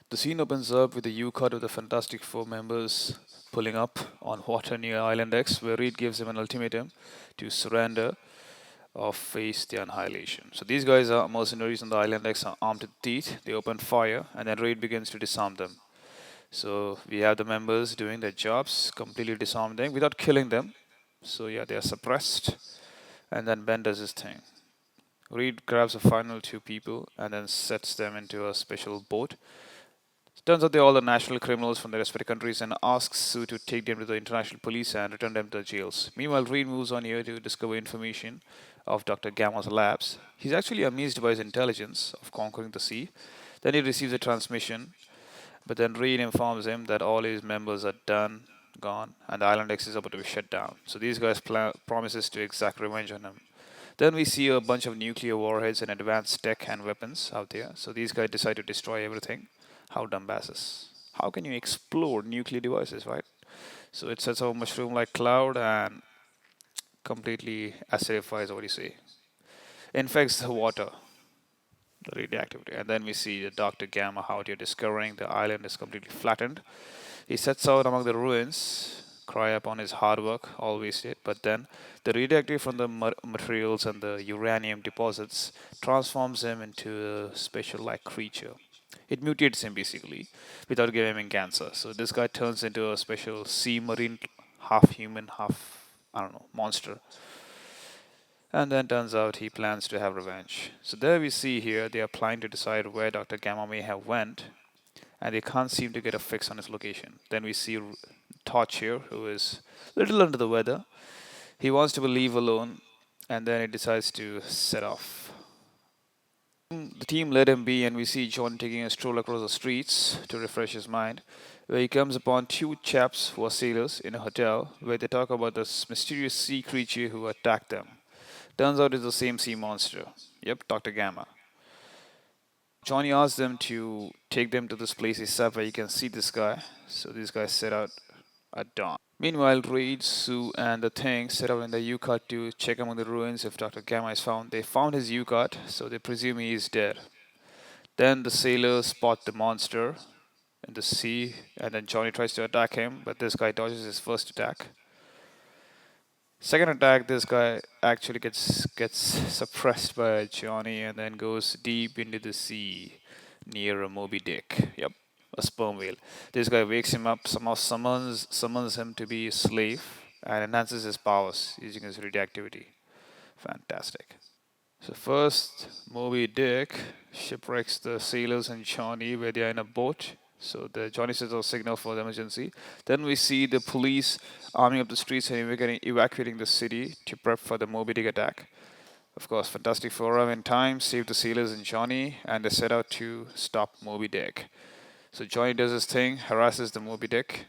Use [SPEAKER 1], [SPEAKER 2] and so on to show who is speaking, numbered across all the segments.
[SPEAKER 1] The scene opens up with a U-cut of the Fantastic Four members pulling up on water near Island X, where Reed gives them an ultimatum to surrender or face the annihilation. So these guys are mercenaries on the Island X, are armed to the teeth. They open fire, and then Reed begins to disarm them. So we have the members doing their jobs, completely disarm them without killing them. So yeah, they are suppressed, and then Ben does his thing. Reed grabs the final two people and then sets them into a special boat. Turns out they're all the national criminals from their respective countries and asks Sue to take them to the international police and return them to the jails. Meanwhile, Reed moves on here to discover information of Dr. Gamma's labs. He's actually amazed by his intelligence of conquering the sea. Then he receives a transmission, but then Reed informs him that all his members are done, gone, and the Island X is about to be shut down. So these guys promises to exact revenge on him. Then we see a bunch of nuclear warheads and advanced tech and weapons out there. So these guys decide to destroy everything. How dumbasses. How can you explode nuclear devices, right? So it sets up a mushroom like cloud and completely acidifies, what do you say? Infects the water, the radioactivity. And then we see the Dr. Gamma out here discovering the island is completely flattened. He sets out among the ruins, cry upon his hard work, all wasted. But then the radioactive from the materials and the uranium deposits transforms him into a special like creature. It mutates him basically without giving him cancer. So this guy turns into a special sea marine, half human, half, I don't know, monster. And then turns out he plans to have revenge. So there we see here they are planning to decide where Dr. Gamma may have went, and they can't seem to get a fix on his location. Then we see Torch here, who is a little under the weather. He wants to leave alone, and then he decides to set off. The team let him be, and we see John taking a stroll across the streets to refresh his mind, where he comes upon two chaps who are sailors in a hotel, where they talk about this mysterious sea creature who attacked them. Turns out it's the same sea monster. Yep, Dr. Gamma. Johnny asks them to take them to this place ASAP where you can see this guy. So these guys set out at dawn. Meanwhile, Reed, Sue, and the Thing set out in the U-Cart to check among the ruins if Dr. Gamma is found. They found his U-Cart, so they presume he is dead. Then the sailors spot the monster in the sea, and then Johnny tries to attack him, but this guy dodges his first attack. Second attack, this guy actually gets suppressed by Johnny and then goes deep into the sea near a Moby Dick. Yep, a sperm whale. This guy wakes him up, somehow summons him to be a slave, and enhances his powers using his radioactivity. Fantastic. So first, Moby Dick shipwrecks the sailors and Johnny where they are in a boat. So the Johnny sets a signal for the emergency. Then we see the police arming up the streets and evacuating the city to prep for the Moby Dick attack. Of course, Fantastic Four arrive in time, save the sailors and Johnny, and they set out to stop Moby Dick. So Johnny does his thing, harasses the Moby Dick,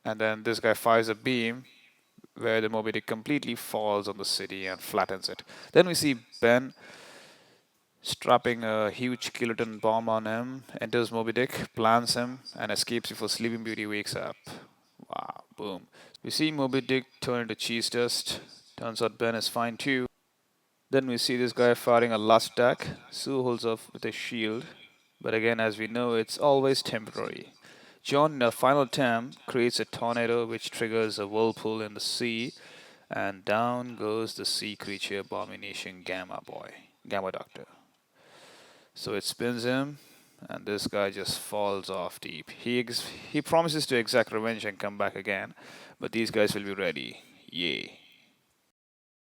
[SPEAKER 1] and then this guy fires a beam where the Moby Dick completely falls on the city and flattens it. Then we see Ben strapping a huge kiloton bomb on him, enters Moby Dick, plants him, and escapes before Sleeping Beauty wakes up. Wow, boom. We see Moby Dick turn into cheese dust. Turns out Ben is fine too. Then we see this guy firing a last attack. Sue holds off with a shield, but again, as we know, it's always temporary. John, in a final attempt, creates a tornado which triggers a whirlpool in the sea, and down goes the sea creature abomination Gamma Doctor. So it spins him, and this guy just falls off deep. He promises to exact revenge and come back again, but these guys will be ready. Yay.